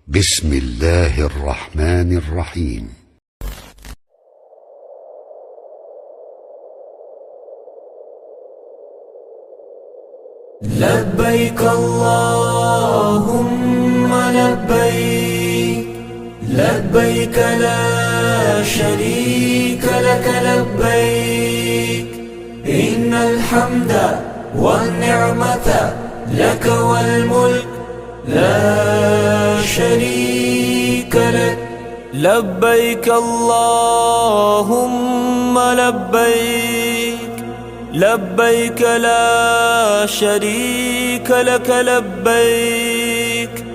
بسم الله الرحمن الرحيم. لبيك اللهم لبيك، لبيك لا شريك لك لبيك، إن الحمد والنعمة لك والملك لا شريك لك. لبيك اللهم لبيك، لبيك لا شريك لك لبيك،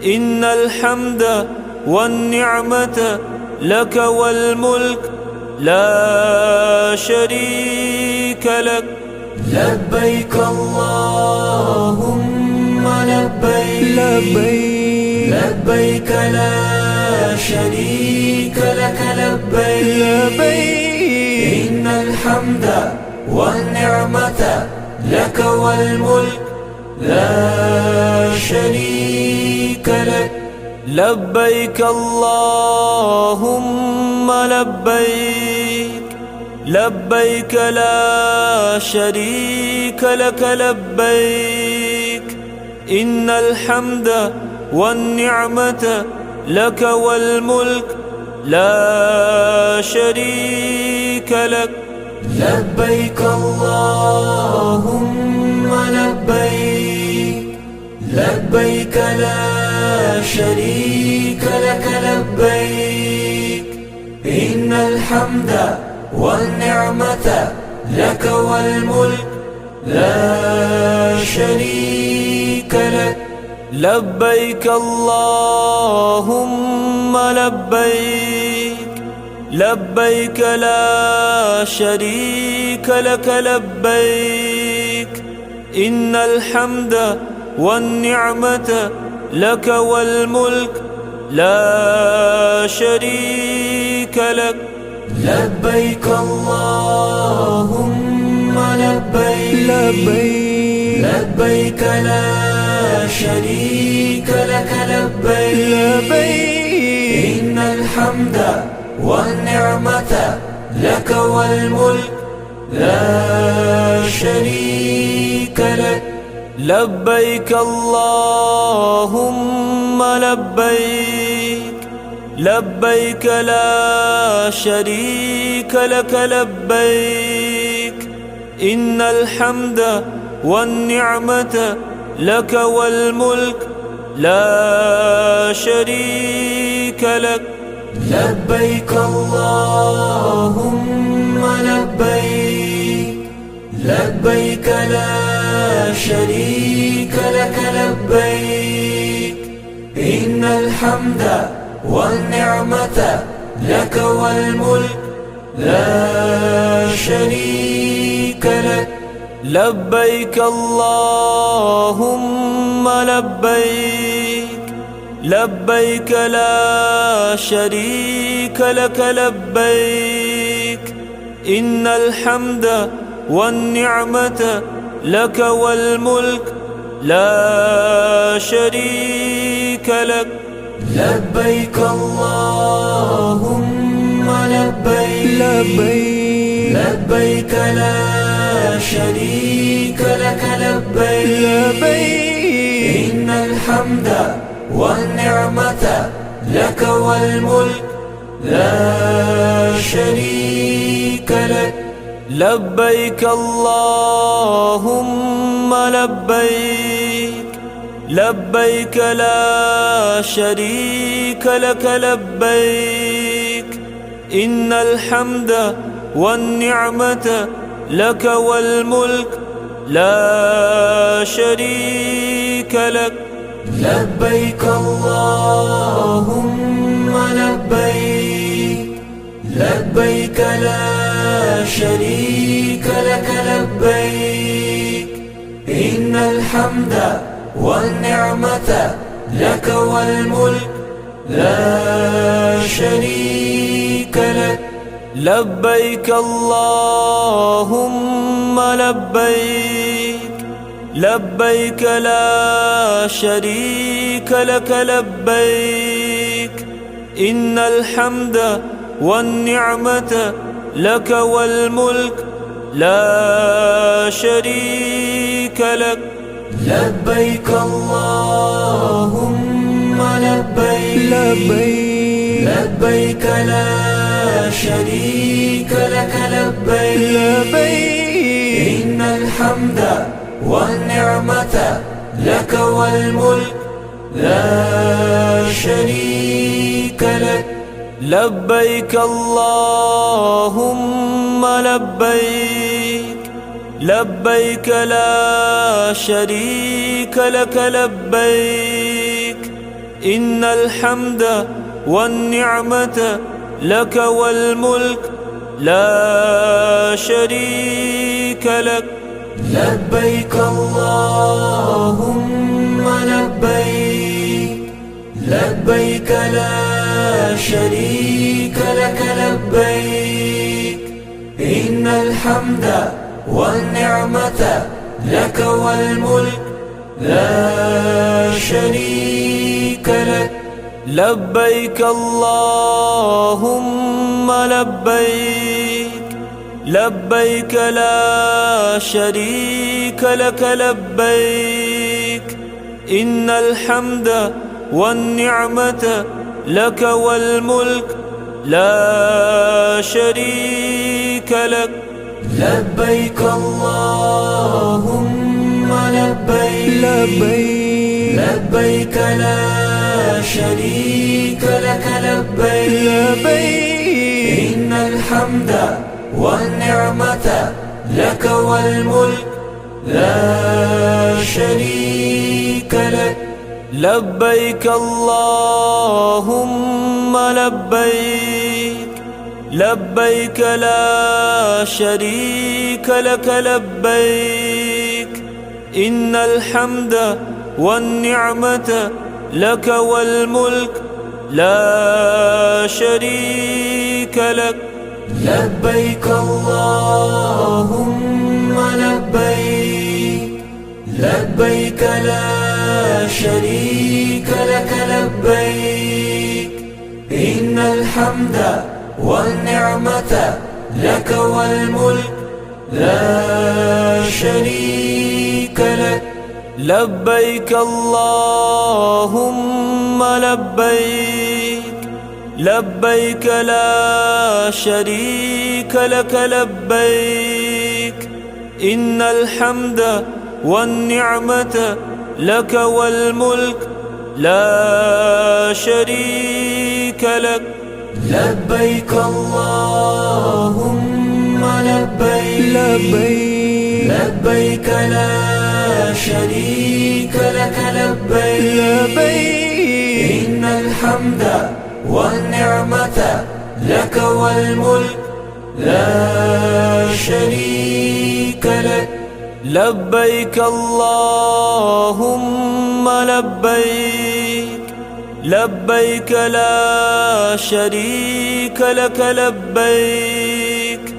إن الحمد والنعمة لك والملك لا شريك لك. لبيك اللهم لبيك، لبيك لبيك لا شريك لك لبيك، لبيك إن الحمد والنعمة لك والملك لا شريك لك. لبيك اللهم لبيك، لبيك لا شريك لك لبيك، إن الحمد والنعمة لك والملك لا شريك لك. لبيك اللهم لبيك، لبيك لا شريك لك لبيك، إن الحمد والنعمة لك والملك لا شريك لك. لبيك اللهم لبيك، لبيك لا شريك لك لبيك، إن الحمد والنعمة لك والملك لا شريك لك. لبيك اللهم لبيك، لبيك لبيك لا شريك لك لبيك، لبيك إن الحمد والنعمة لك والملك لا شريك لك. لبيك اللهم لبيك، لبيك لا شريك لك لبيك، إن الحمد والنعمة لك والملك لا شريك لك. لبيك اللهم لبيك، لبيك لا شريك لك لبيك، إن الحمد والنعمة لك والملك لا شريك لك. لبيك اللهم لبيك، لبيك لا شريك لك لبيك، إن الحمد والنعمة لك والملك لا شريك لك. لبيك اللهم لبيك، لبيك لبيك لا شريك لك لبيك، لبيك إن الحمد والنعمة لك والملك لا شريك لك. لبيك اللهم لبيك، لبيك لا شريك لك لبيك، إن الحمد والنعمة لك والملك لا شريك لك. لبيك اللهم لبيك، لبيك لا شريك لك لبيك، إن الحمد والنعمة لك والملك لا شريك لك. لبيك اللهم لبيك، لبيك لا شريك شريك لك لبيك إن الحمد والنعمة لك والملك لا شريك لك لبيك اللهم لبيك لبيك لا شريك لك لبيك إن الحمد والنعمة لك والملك لا شريك لك لبيك اللهم لبيك لبيك لا شريك لك لبيك إن الحمد والنعمة لك والملك لا شريك لك لبيك اللهم لبيك لبيك لا شريك لك لبيك إن الحمد والنعمة لك والملك لا شريك لك لبيك اللهم لبيك لبيك لا شريك لك لبيك إن الحمد والنعمة لك والملك لا شريك لك لبيك اللهم لبيك لبيك لا شريك لك لبيك إن الحمد والنعمة لك والملك لا شريك لك لبيك اللهم لبيك لبيك لا شريك لك لبيك إن الحمد والنعمة لك والملك لا شريك لك لبيك اللهم لبيك لبيك لا شريك لك لبيك إن الحمد والنعمة لك والملك لا شريك لك لبيك اللهم لبيك لبيك لا شريك لك لبيك إن الحمد والنعمة لك والملك لا شريك لك لبيك اللهم لبيك لبيك لا شريك لك لبيك إن الحمد والنعمة لك والملك لا شريك لك لبيك اللهم لبيك لبيك لا شريك لك لبيك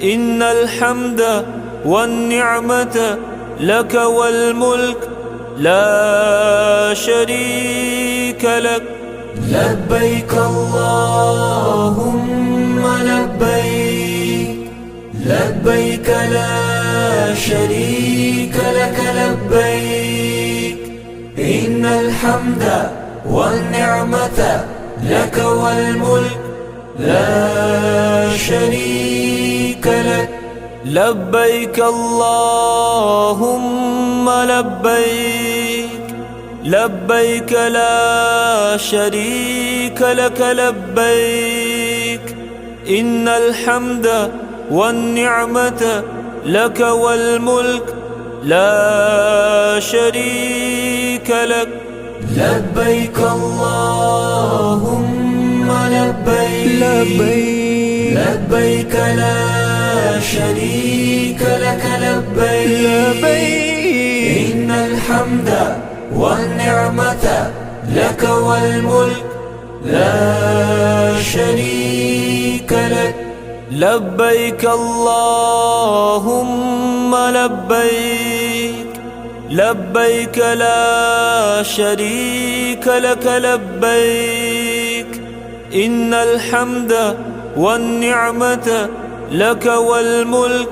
إن الحمد والنعمة لك والملك لا شريك لك لبيك اللهم لبيك لبيك لا شريك لك لبيك إن الحمد والنعمة لك والملك لا شريك لك لبيك اللهم لبيك لبيك لا شريك لك لبيك إن الحمد والنعمة لك والملك لا شريك لك لبيك اللهم لبيك لبيك لا شريك لك لبيك إن الحمد والنعمة لك والملك لا شريك لك لبيك اللهم لبيك لبيك لا شريك لك لبيك إن الحمد والنعمة لك والملك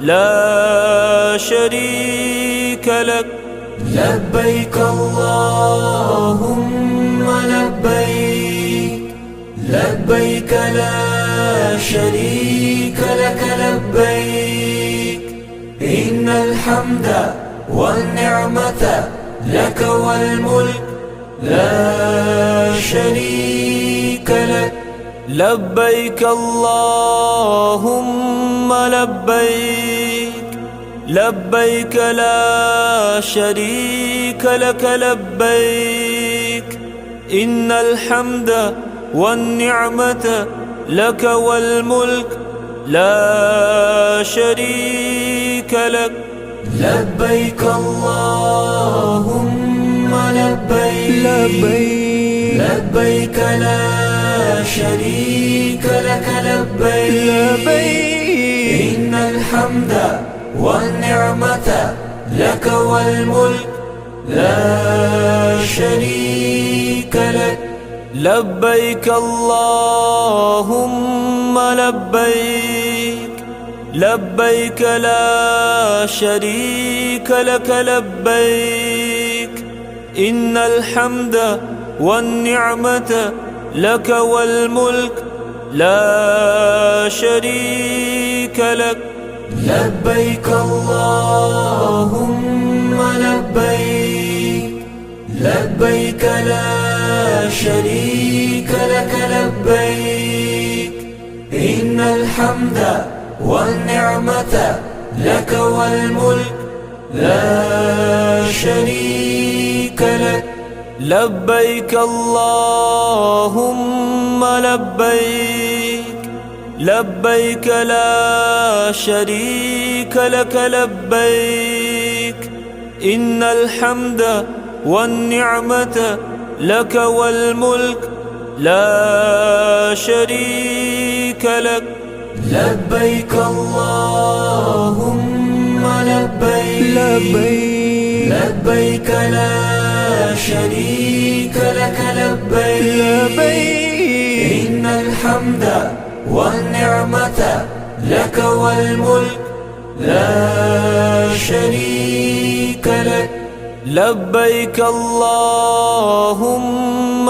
لا شريك لك لبيك اللهم لبيك لبيك لا شريك لك لبيك إن الحمد والنعمة لك والملك لا شريك لك لبيك اللهم لبيك لبيك لا شريك لك لبيك إن الحمد والنعمة لك والملك لا شريك لك لبيك اللهم لبيك لبيك لا شريك لك لبيك إن الحمد والنعمة لك والملك لا شريك لك لبيك اللهم لبيك لبيك لا شريك لك لبيك إن الحمد والنعمة لك والملك لا شريك لك لبيك اللهم لبيك لبيك لا شريك لك لبيك إن الحمد والنعمة لك والملك لا شريك لك لبيك اللهم لبيك لبيك لا شريك لك لبيك إن الحمد والنعمة لك والملك لا شريك لك لبيك اللهم لبيك لبيك لا شريك لك لبيك إن الحمد والنعمة لك والملك لا شريك لك لبيك اللهم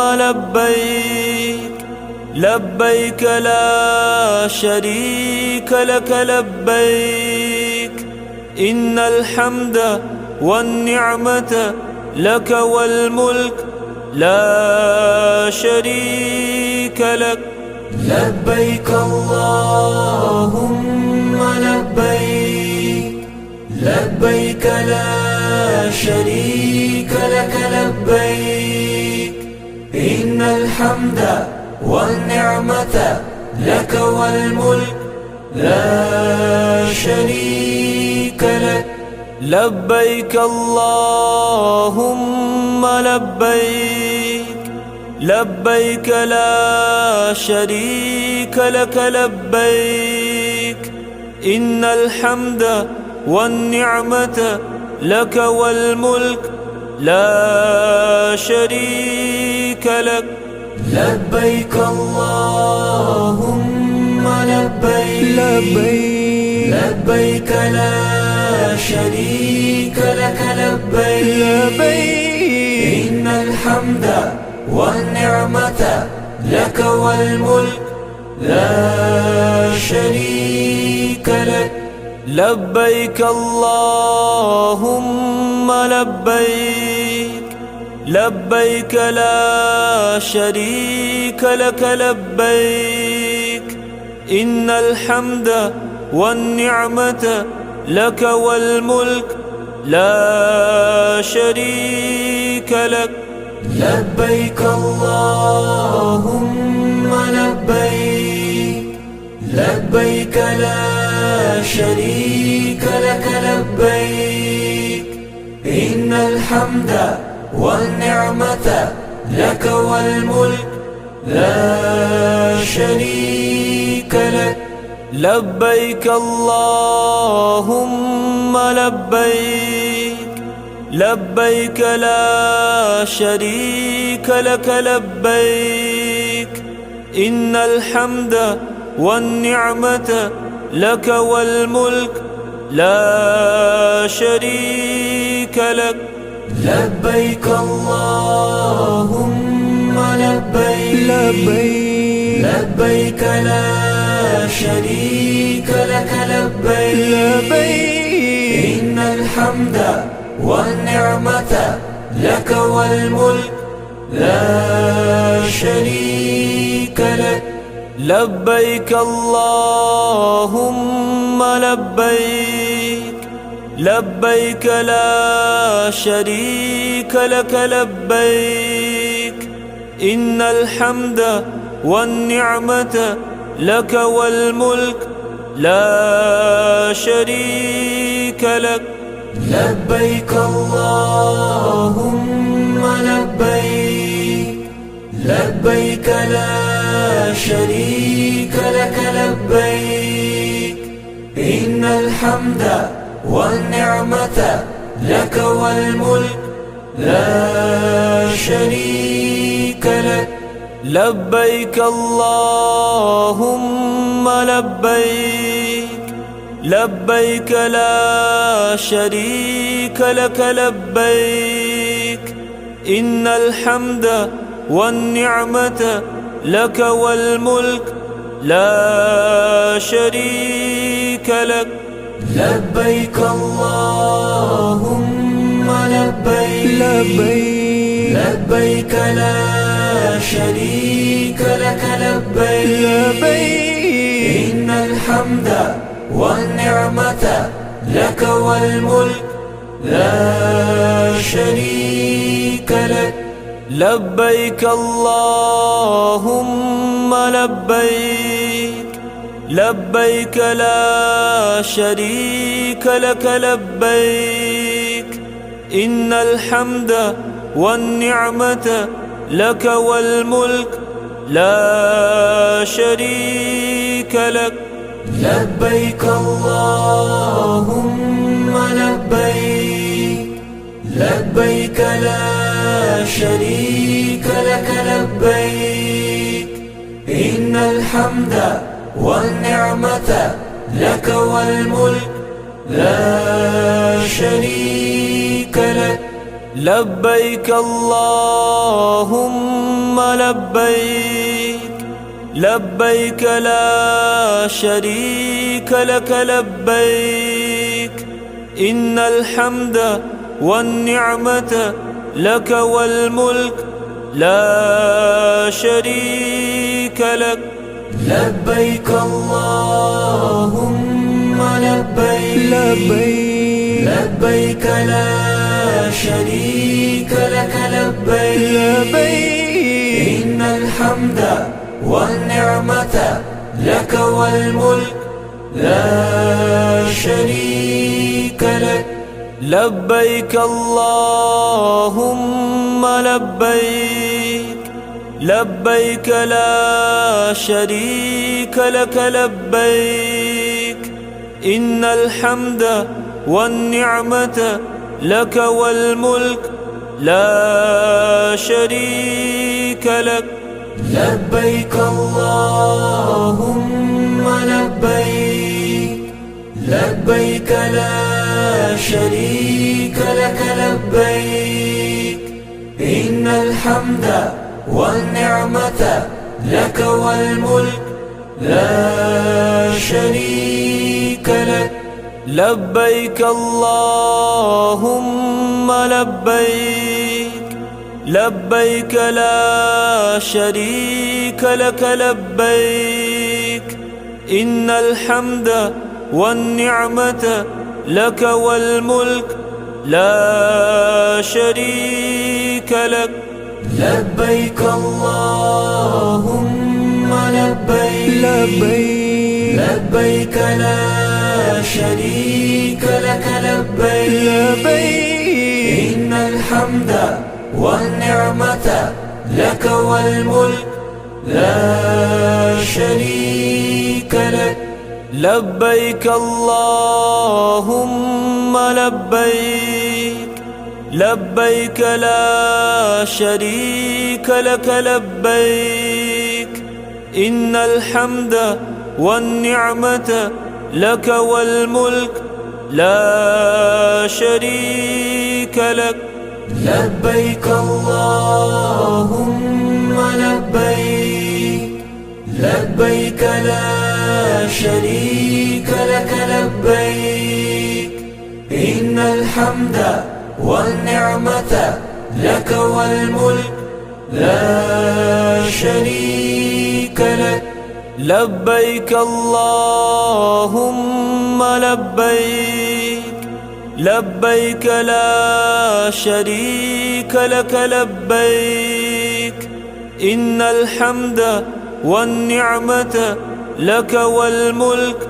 لبيك لبيك لا شريك لك لبيك إن الحمد والنعمة لك والملك لا شريك لك لبيك اللهم لبيك لبيك لا شريك لك لبيك إن الحمد والنعمة لك والملك لا شريك لك لبيك اللهم لبيك لبيك لا شريك لك لبيك إن الحمد والنعمة لك والملك لا شريك لك لبيك اللهم لبيك لبيك لا شريك لك لبيك إن الحمد والنعمة لك والملك لا شريك لك لبيك اللهم لبيك لبيك لا شريك لك لبيك إن الحمد والنعمة لك والملك لا شريك لك لبيك اللهم لبيك لبيك لا شريك لك لبيك إن الحمد والنعمة لك والملك لا شريك لك لبيك اللهم لبيك لبيك لا شريك لك لبيك إن الحمد والنعمة لك والملك لا شريك لك. لبيك اللهم لبيك لبيك لا شريك لك لبيك إن الحمد والنعمة لك والملك لا شريك لك. لبيك اللهم لبيك لبيك لا شريك لك لبيك إن الحمد والنعمة لك والملك لا شريك لك. لبيك اللهم لبيك لبيك لا شريك لك لبيك إن الحمد والنعمة لك والملك لا شريك لك. لبيك اللهم لبيك لبيك لا شريك لك لبيك إن الحمد والنعمة لك والملك لا شريك لك. لبيك اللهم لبيك لبيك لا شريك لك لبيك إن الحمد والنعمة لك والملك لا شريك لك. لبيك اللهم لبيك لبيك لا شريك لك لبيك إن الحمد والنعمة لك والملك لا شريك لك. لبيك اللهم لبيك لبيك لا شريك لك لبيك إن الحمد والنعمة لك والملك لا شريك لك. لبيك اللهم لبيك لبيك لا شريك لك لبيك إن الحمد والنعمة لك والملك لا شريك لك. لبيك اللهم لبيك لبيك لا شريك لك لبيك إن الحمد والنعمة لك والملك لا شريك لك. لبيك اللهم لبيك لبيك لا شريك لك لبيك إن الحمد والنعمة لك والملك لا شريك لك. لبيك اللهم لبيك لبيك لا شريك لك لبيك إن الحمد والنعمة لك والملك لا شريك لك. لبيك اللهم لبيك لبيك لا شريك لك لبيك إن الحمد والنعمة لك والملك لا شريك لك. لبيك اللهم لبيك لبيك لا شريك لك لبيك إن الحمد والنعمة لك والملك لا شريك لك. لبيك اللهم لبيك لبيك لا شريك لك لبيك إن الحمد والنعمة لك والملك لا شريك لك لبيك اللهم لبيك لبيك لا شريك لك لبيك إن الحمد والنعمة لك والملك لا شريك لك لبيك اللهم لبيك لبيك لا شريك لك لبيك إن الحمد والنعمة لك والملك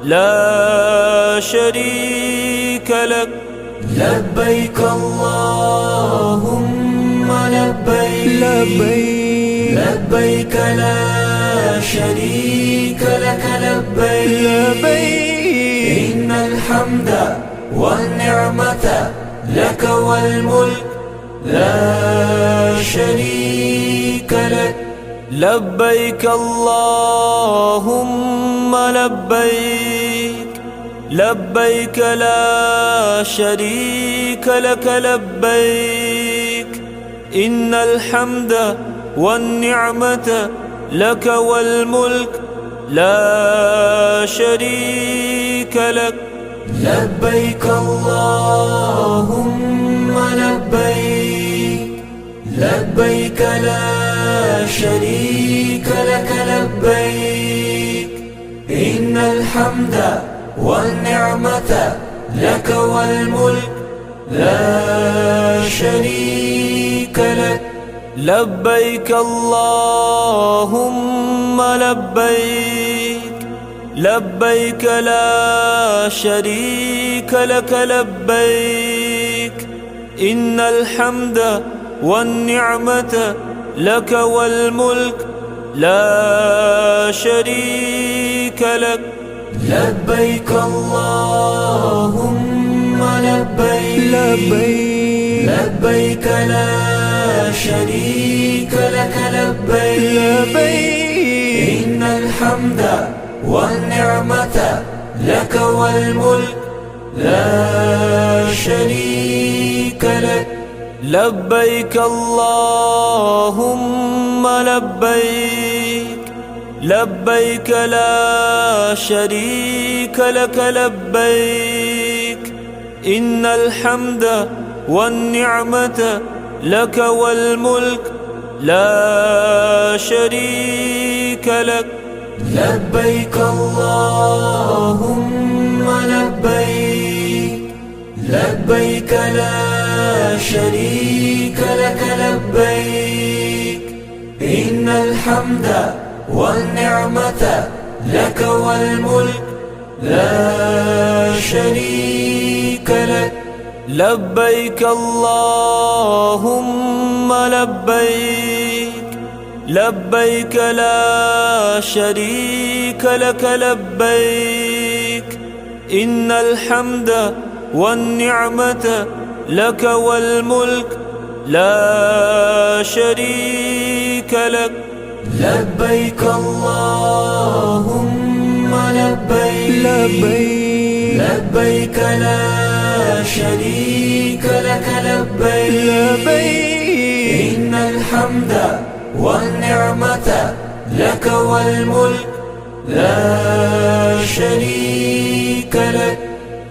لا شريك لك لبيك اللهم لبيك لبيك لا شريك لك لبيك إن الحمد والنعمة لك والملك لا شريك لك لبيك اللهم لبيك لبيك لا شريك لك لبيك إن الحمد والنعمة لك والملك لا شريك لك لبيك اللهم لبيك لبيك لا شريك لك لبيك إن الحمد والنعمة لك والملك لا شريك لك لبيك اللهم لبيك لبيك لا شريك لك لبيك إن الحمد والنعمة لك والملك لا شريك لك لبيك اللهم لبيك لبيك لا شريك لك لبيك إن الحمد والنعمة لك والملك لا شريك لك لبيك اللهم لبيك لبيك لا شريك لك لبيك إن الحمد والنعمة لك والملك لا شريك لك لبيك اللهم لبيك لبيك لا شريك لك لبيك إن الحمد والنعمة لك والملك لا شريك لك لبيك اللهم لبيك لبيك لا شريك لك لبيك إن الحمد والنعمة لك والملك لا شريك لك لبيك اللهم لبيك لبيك لا شريك لك لبيك إن الحمد والنعمة لك والملك لا شريك لك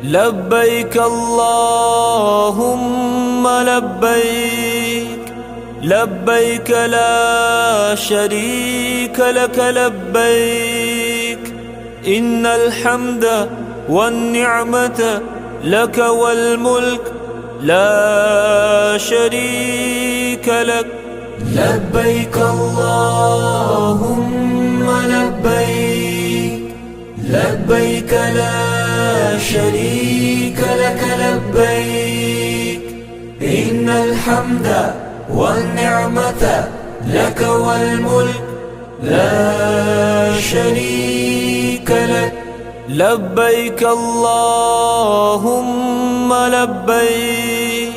لبيك اللهم لبيك لبيك لا شريك لك لبيك إن الحمد والنعمة لك والملك لا شريك لك لبيك اللهم لبيك لبيك لا شريك لك لبيك إن الحمد والنعمة لك والملك لا شريك لك لبيك اللهم لبيك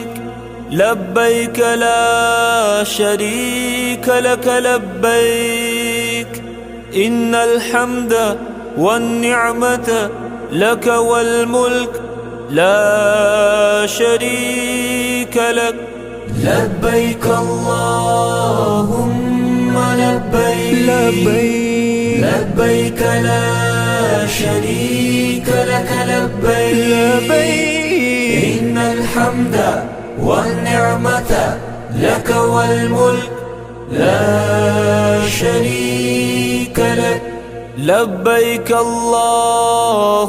لبيك لا شريك لك لبيك إن الحمد والنعمة لك والملك لا شريك لك. لبيك اللهم لبيك لبيك لا شريك لك لبيك إن الحمد والنعمة لك والملك لا شريك لك. لبيك اللهم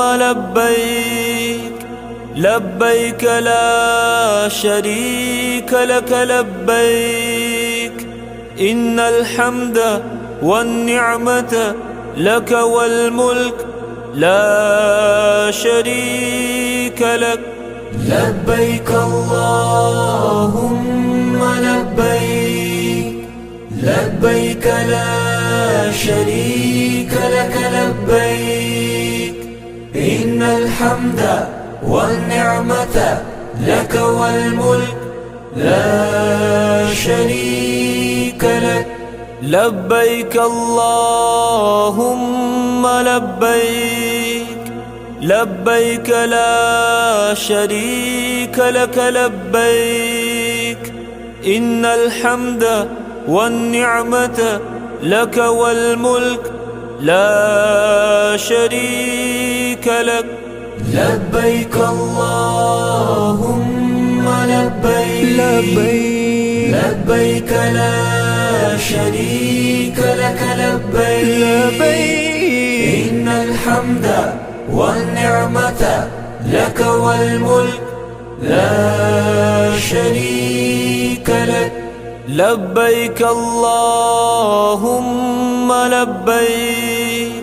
لبيك لبيك لا شريك لك لبيك إن الحمد والنعمة لك والملك لا شريك لك. لبيك اللهم لبيك لبيك لا شريك لك لبيك إن الحمد والنعمة لك والملك لا شريك لك. لبيك اللهم لبيك لبيك لا شريك لك لبيك إن الحمد والنعمة لك والملك لا شريك لك. لبيك اللهم لبيك لبيك لا شريك لك لبيك إن الحمد والنعمة لك والملك لا شريك لك. لبيك اللهم لبيك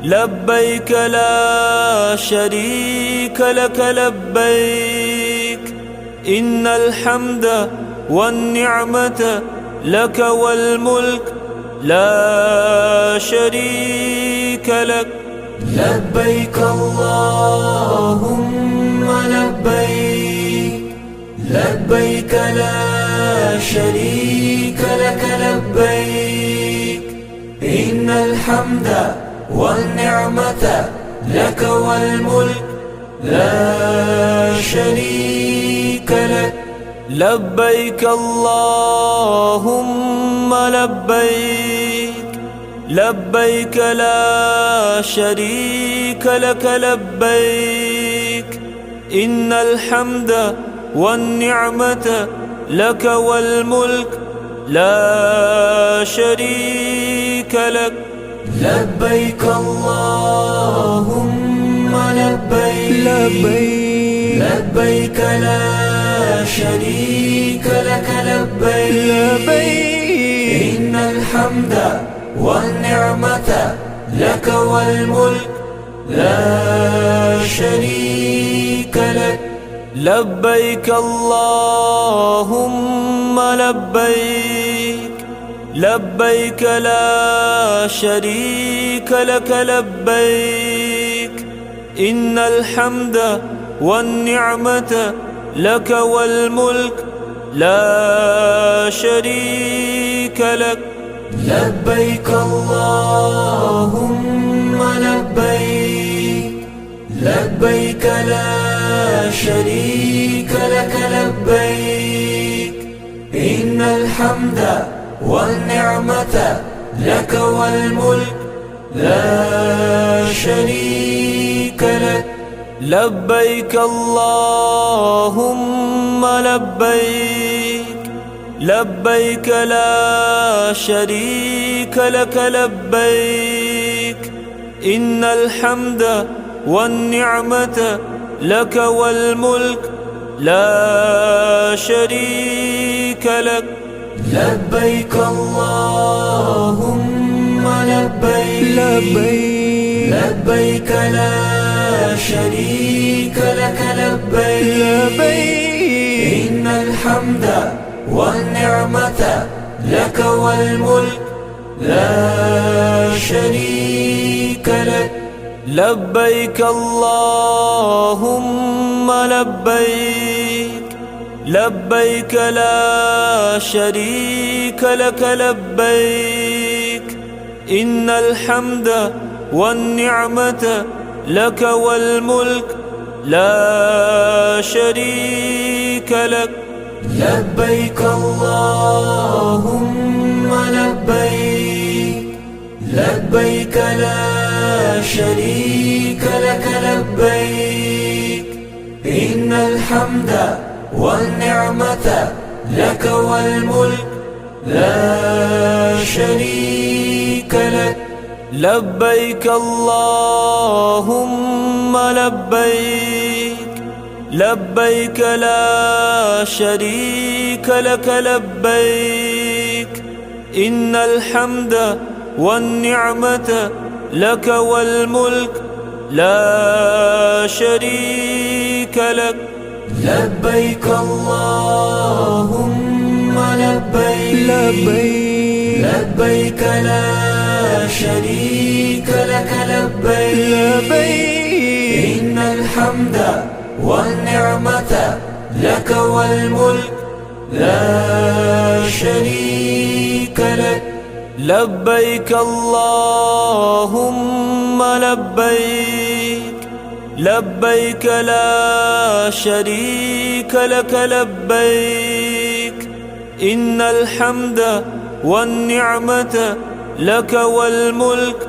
لبيك لا شريك لك لبيك إن الحمد والنعمة لك والملك لا شريك لك. لبيك اللهم لبيك لبيك لا شريك لك لبيك إن الحمد والنعمة لك والملك لا شريك لك. لبيك اللهم لبيك لبيك لا شريك لك لبيك إن الحمد والنعمة لك والملك لا شريك لك. لبيك اللهم لبيك لبيك لا شريك لك لبيك إن الحمد والنعمة لك والملك لا شريك لك. لبيك اللهم لبيك لبيك لا شريك لك لبيك إن الحمد والنعمة لك والملك لا شريك لك. لبيك اللهم لبيك لبيك لا شريك لك لبيك إن الحمد والنعمة لك والملك لا شريك لك. لبيك اللهم لبيك لبيك لا شريك لك لبيك إن الحمد والنعمة لك والملك لا شريك لك. لبيك اللهم لبيك لبيك لا شريك لك لبيك إن الحمد والنعمة لك والملك لا شريك لك. لبيك اللهم لبيك لبيك لا شريك لك لبيك إن الحمد والنعمة لك والملك لا شريك لك لبيك اللهم لبيك لبيك لا شريك لك لبيك إن الحمد والنعمة لك والملك لا شريك لك لبيك اللهم لبيك لبيك لا شريك لك لبيك إن الحمد والنعمة لك والملك لا شريك لك لبيك اللهم لبيك لبيك لا شريك لك لبيك إن الحمد والنعمة لك والملك لا شريك لك لبيك اللهم لبيك لبيك لا شريك لك لبيك إن الحمد والنعمة لك والملك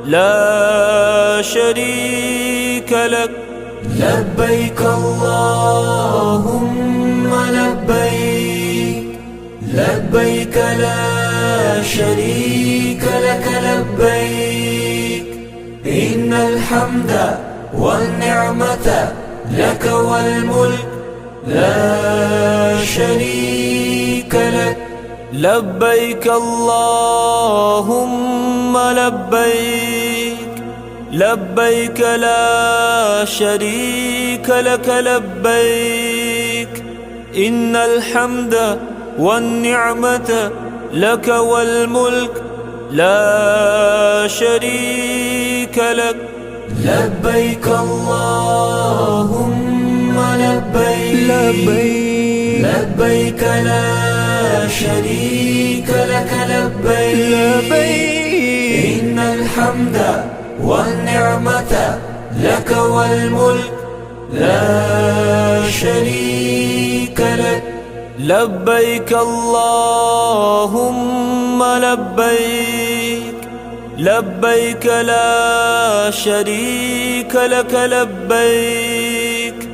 لا شريك لك لبيك اللهم لبيك لبيك لا شريك لك لبيك إن الحمد والنعمة لك والملك لا شريك لك لبيك اللهم لبيك لبيك لا شريك لك لبيك إن الحمد والنعمة لك والملك لا شريك لك لبيك اللهم لبيك لبيك لا شريك لك لبيك إن الحمد والنعمة لك والملك لا شريك لك لبيك اللهم لبيك لبيك لا شريك لك لبيك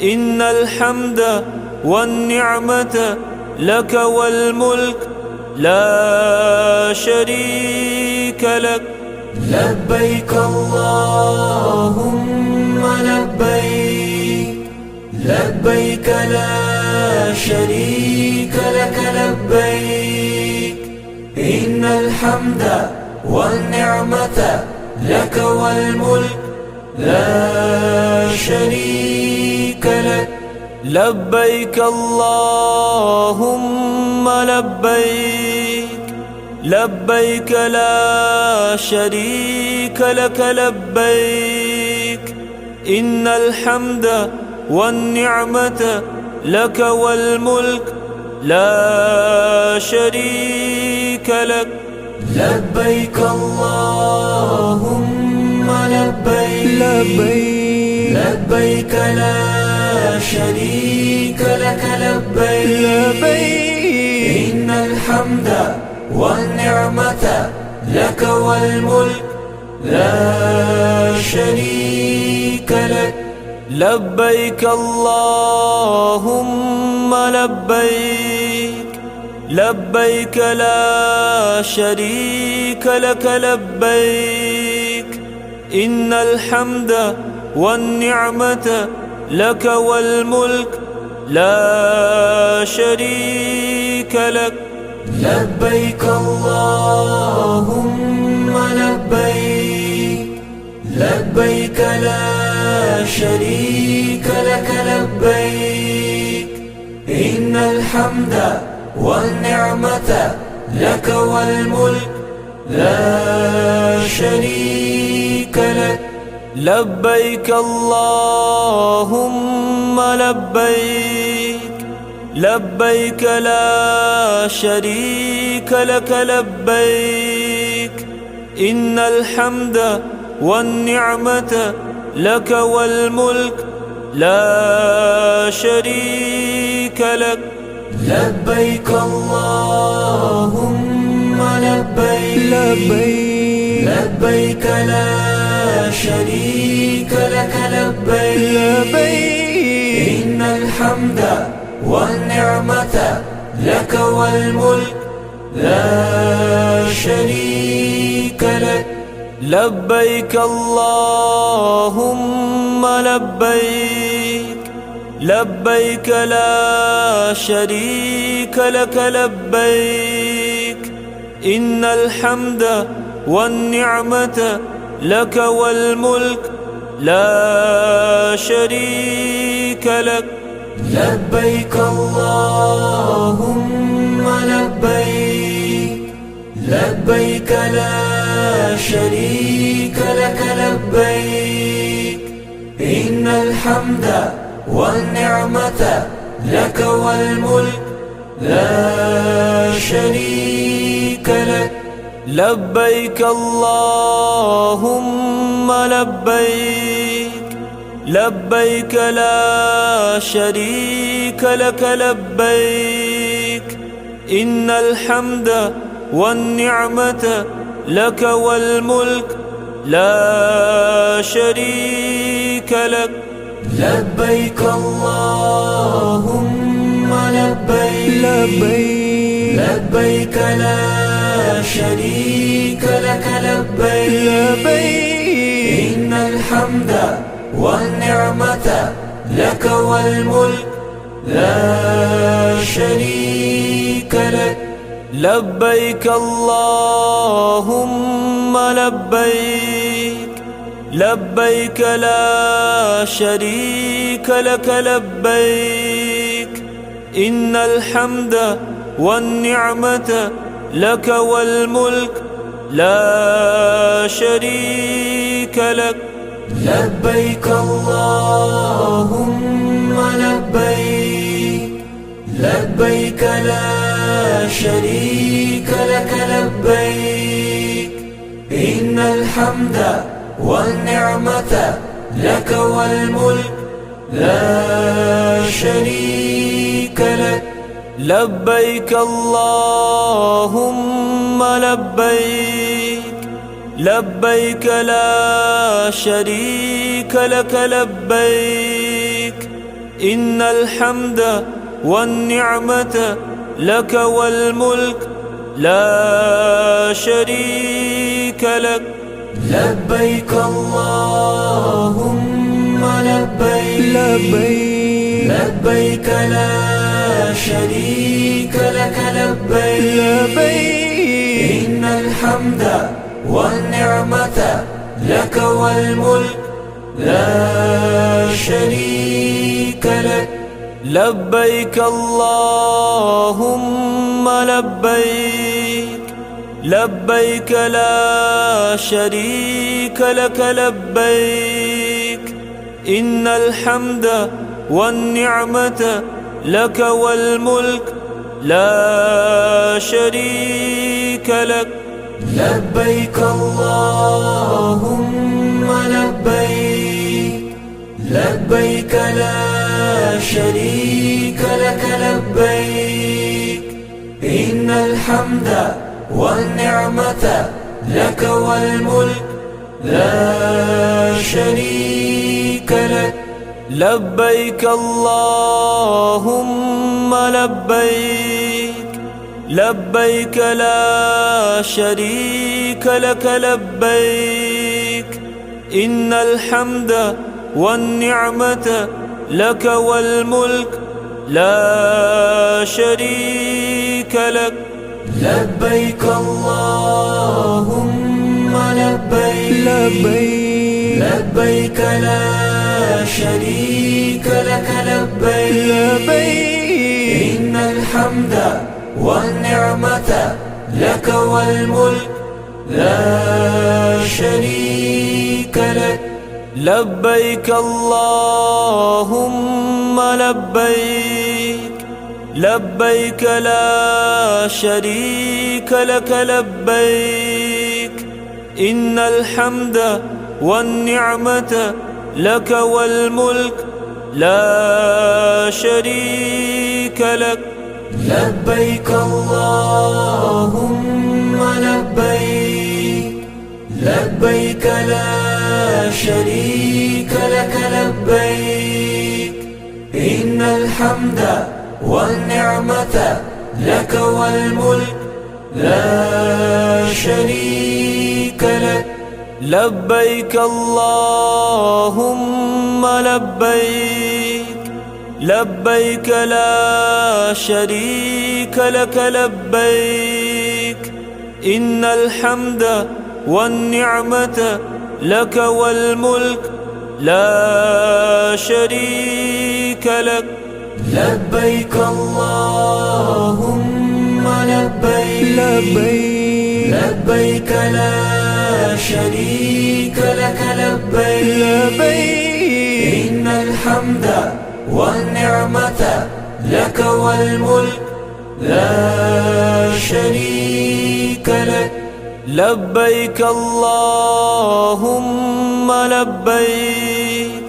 إن الحمد والنعمة لك والملك لا شريك لك لبيك اللهم لبيك لبيك لا شريك لك لبيك إن الحمد والنعمة لك والملك لا شريك لك لبيك اللهم لبيك لبيك لا شريك لك لبيك إن الحمد والنعمة لك والملك لا شريك لك لبيك اللهم لبيك لبيك لا شريك لك لبيك إن الحمد والنعمة لك والملك لا شريك لك لبيك اللهم لبيك لبيك لا شريك لك لبيك إن الحمد والنعمة لك والملك لا شريك لك لبيك اللهم لبيك لبيك لا شريك لك لبيك إن الحمد والنعمة لك والملك لا شريك لك لبيك اللهم لبيك لبيك لا شريك لك لبيك إن الحمد والنعمة لك والملك لا شريك لك. لبيك اللهم لبيك لبيك لا شريك لك لبيك إن الحمد والنعمة لك والملك لا شريك لك. لبيك اللهم لبيك لبيك لا شريك لك لبيك إن الحمد والنعمة لك والملك لا شريك لك. لبيك اللهم لبيك لبيك لا شريك لك لبيك إن الحمد والنعمة لك والملك لا شريك لك. لبيك اللهم لبيك لبيك لا شريك لك لبيك إن الحمد والنعمة لك والملك لا شريك لك. لبيك اللهم لبيك لبيك لا شريك لك لبيك إن الحمد والنعمة لك والملك لا شريك لك. لبيك اللهم لبيك لبيك لا شريك لك لبيك إن الحمد والنعمة لك والملك لا شريك لك. لبيك اللهم لبيك لبيك لا شريك لك لبيك إن الحمد والنعمة لك والملك لا شريك لك. لبيك اللهم لبيك لبيك لا شريك لك لبيك إن الحمد والنعمة لك والملك لا شريك لك. لبيك اللهم لبيك لبيك لا شريك لك لبيك إن الحمد والنعمة لك والملك لا شريك لك. لبيك اللهم لبيك لبيك لا شريك لك لبيك إن الحمد والنعمة لك والملك لا شريك لك. لبيك اللهم لبيك لبيك لا شريك لك لبيك إن الحمد والنعمة لك والملك لا شريك لك. لبيك اللهم لبيك لبيك لا شريك لك لبيك إن الحمد والنعمة لك والملك لا شريك لك. لبيك اللهم لبيك لبيك لا شريك لك لبيك إن الحمد والنعمة لك والملك لا شريك لك. لبيك اللهم لبيك لبيك لا شريك لك لبيك إن الحمد والنعمة لك والملك لا شريك لك لبيك اللهم لبيك لبيك لا شريك لك لبيك إن الحمد والنعمة لك والملك لا شريك لك لبيك اللهم لبيك لبيك لا شريك لك لبيك إن الحمد والنعمة لك والملك لا شريك لك لبيك اللهم لبيك لبيك لا شريك لك لبيك إن الحمد والنعمة لك والملك لا شريك لك لبيك اللهم لبيك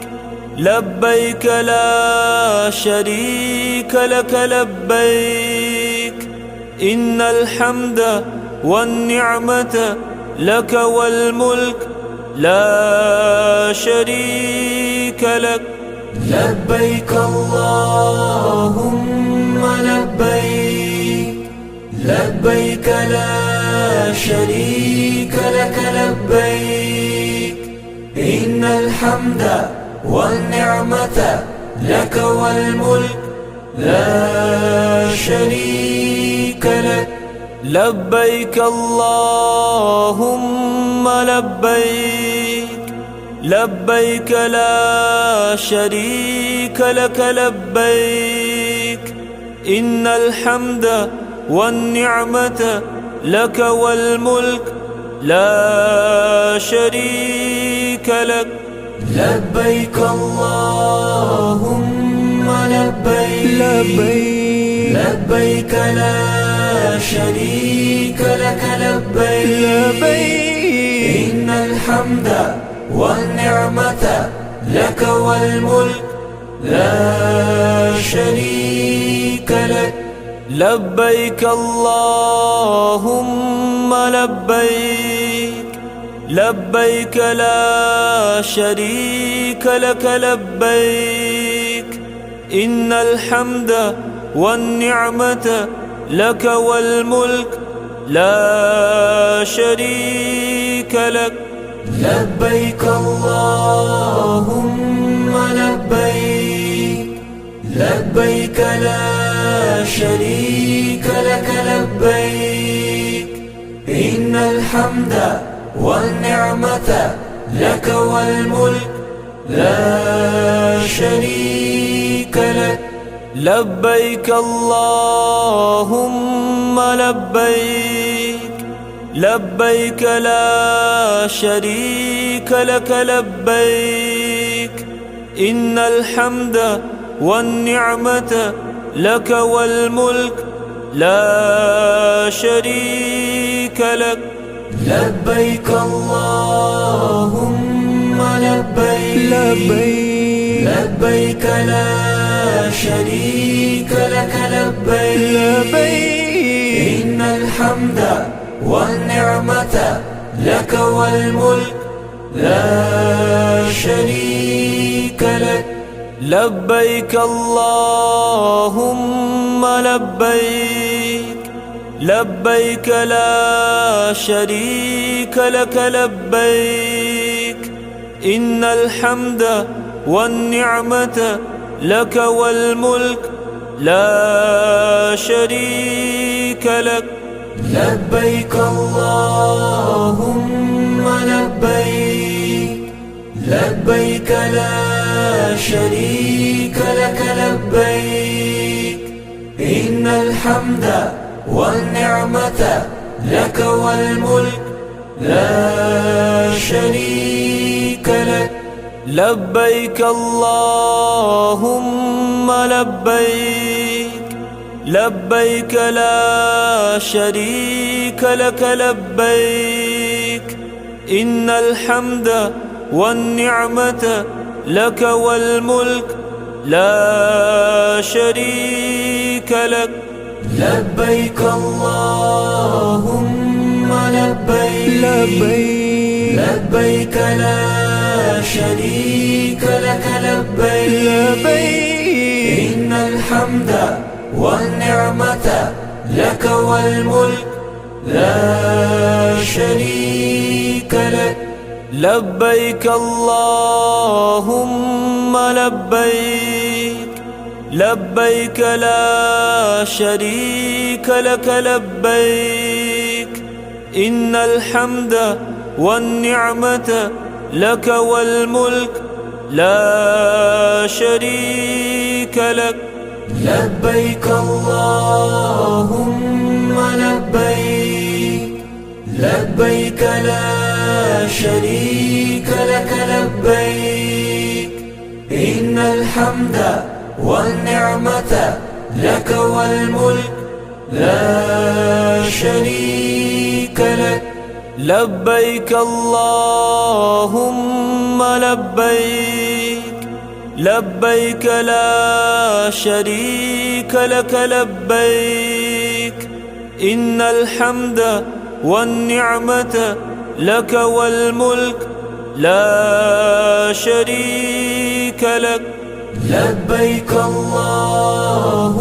لبيك لا شريك لك لبيك إن الحمد والنعمة لك والملك لا شريك لك لبيك اللهم لبيك لبيك لا شريك لك لبيك إن الحمد والنعمة لك والملك لا شريك لك لبيك اللهم لبيك لبيك لا شريك لك لبيك إن الحمد والنعمة لك والملك لا شريك لك لبيك اللهم لبيك لبيك لا شريك لك لبيك إن الحمد والنعمة لك والملك لا شريك لك لبيك اللهم لبيك لبيك لا شريك لك لبيك إن الحمد والنعمة لك والملك لا شريك لك لبيك اللهم لبيك لبيك لا شريك لك لبيك إن الحمد والنعمة لك والملك لا شريك لك لبيك اللهم لبيك لبيك لا شريك لك لبيك إن الحمد والنعمة لك والملك لا شريك لك لبيك اللهم لبيك لبيك لا شريك لك لبيك إن الحمد والنعمة لك والملك لا شريك لك لبيك اللهم لبيك لبيك لا شريك لك لبيك إن الحمد والنعمة لك والملك لا شريك لك لبيك اللهم لبيك لبيك لا شريك لك لبيك إن الحمد والنعمة لك والملك لا شريك لك لبيك اللهم لبيك لبيك لا شريك لك لبيك إن الحمد والنعمة لك والملك لا شريك لك. لبيك اللهم لبيك لبيك لا شريك لك لبيك إن الحمد والنعمة لك والملك لا شريك لك. لبيك اللهم لبيك لبيك لا شريك لك لبيك إن الحمد والنعمة لك والملك لا شريك لك. لبيك اللهم لبيك لبيك لا شريك لك لبيك إن الحمد والنعمة لك والملك لا شريك لك. لبيك اللهم لبيك لبيك لا شريك لك لبيك إن الحمد والنعمة لك والملك لا شريك لك. لبيك اللهم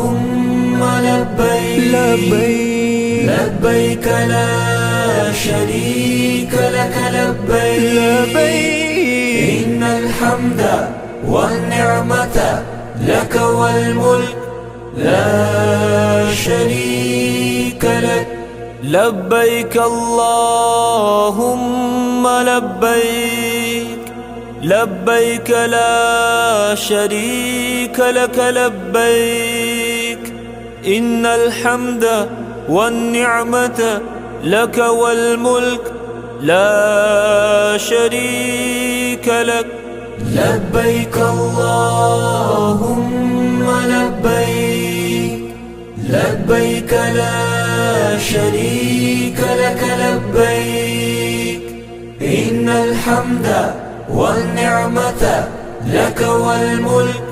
لبيك لبيك لا شريك لك لبيك إن الحمد والنعمة لك والملك لا شريك لك. لبيك اللهم لبيك لبيك لا شريك لك لبيك إن الحمد والنعمة لك والملك لا شريك لك. لبيك اللهم لبيك لبيك لا شريك لك لبيك إن الحمد والنعمة لك والملك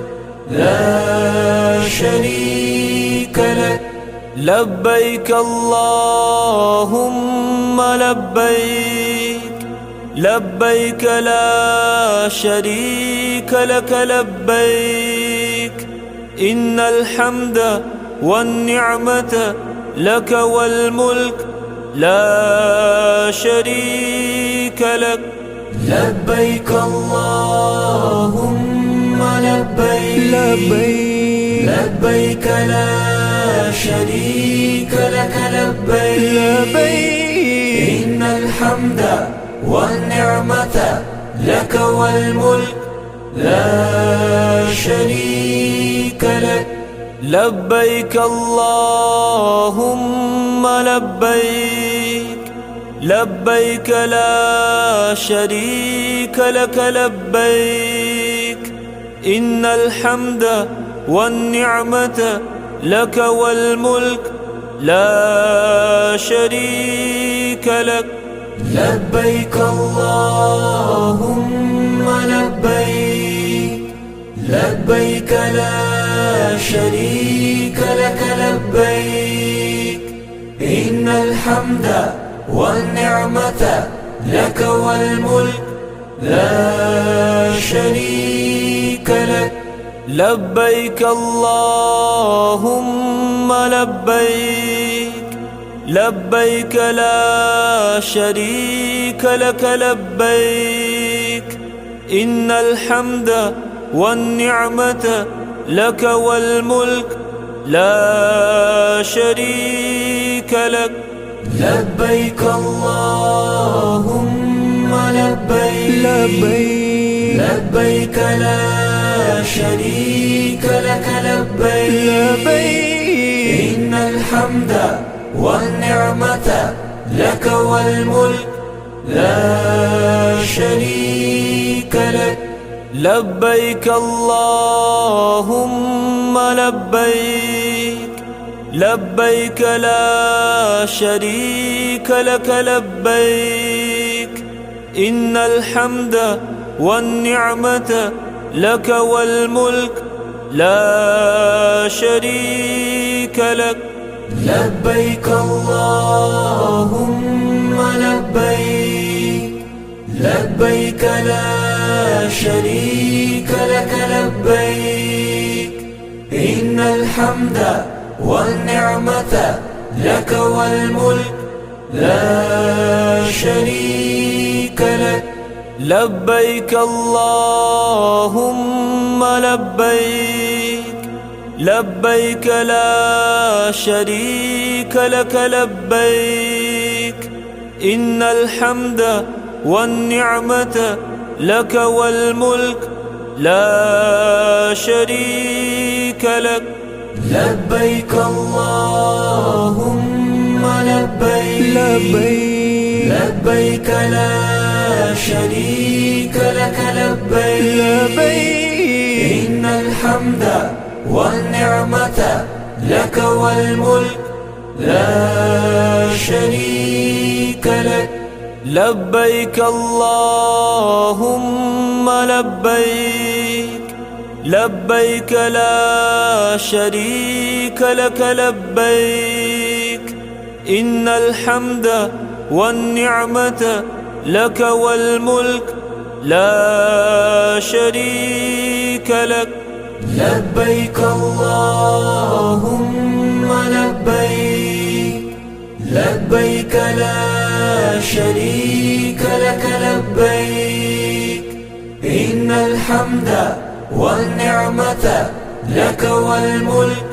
لا شريك لك. لبيك اللهم لبيك لبيك لا شريك لك لبيك إن الحمد والنعمة لك والملك لا شريك لك. لبيك اللهم لبيك لبيك لا شريك لك لبيك إن الحمد والنعمة لك والملك لا شريك لك. لبيك اللهم لبيك لبيك لا شريك لك لبيك إن الحمد والنعمة لك والملك لا شريك لك. لبيك اللهم لبيك لبيك لا شريك لك لبيك إن الحمد والنعمة لك والملك لا شريك لك. لبيك اللهم لبيك لبيك لا شريك لك لبيك إن الحمد والنعمة لك والملك لا شريك لك. لبيك اللهم لبيك لبيك لا شريك لك لبيك إن الحمد والنعمة لك والملك لا شريك لك. لبيك اللهم لبيك لبيك لا شريك لك لبيك إن الحمد والنعمة لك والملك لا شريك لك لبيك اللهم لبيك لبيك لا شريك لك لبيك إن الحمد والنعمة لك والملك لا شريك لك لبيك اللهم لبيك لبيك لا شريك لك لبيك إن الحمد والنعمة لك والملك لا شريك لك لبيك اللهم لبيك لبيك لا شريك لك لبيك إن الحمد والنعمة لك والملك لا شريك لك لبيك اللهم لبيك لبيك لا شريك لك لبيك إن الحمد والنعمة لك والملك لا شريك لك لبيك اللهم لبيك لبيك لا شريك لك لبيك إن الحمد والنعمة لك والملك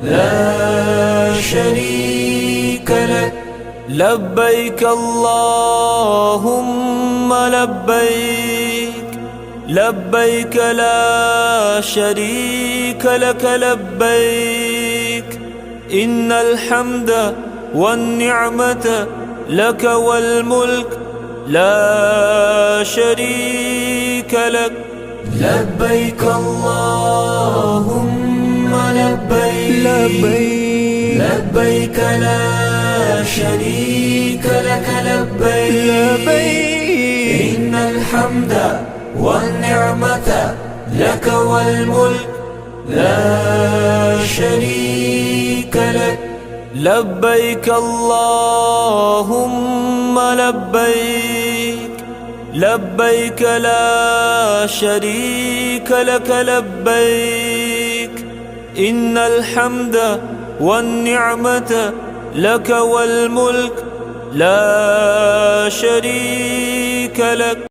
لا شريك لك لبيك اللهم لبيك لبيك لا شريك لك لبيك إن الحمد والنعمة لك والملك لا شريك لك لبيك اللهم لبيك لبيك لا شريك لك لبيك إن الحمد والنعمة لك والملك لا شريك لك لبيك اللهم لبيك لبيك لا شريك لك لبيك إن الحمد والنعمة لك والملك لا شريك لك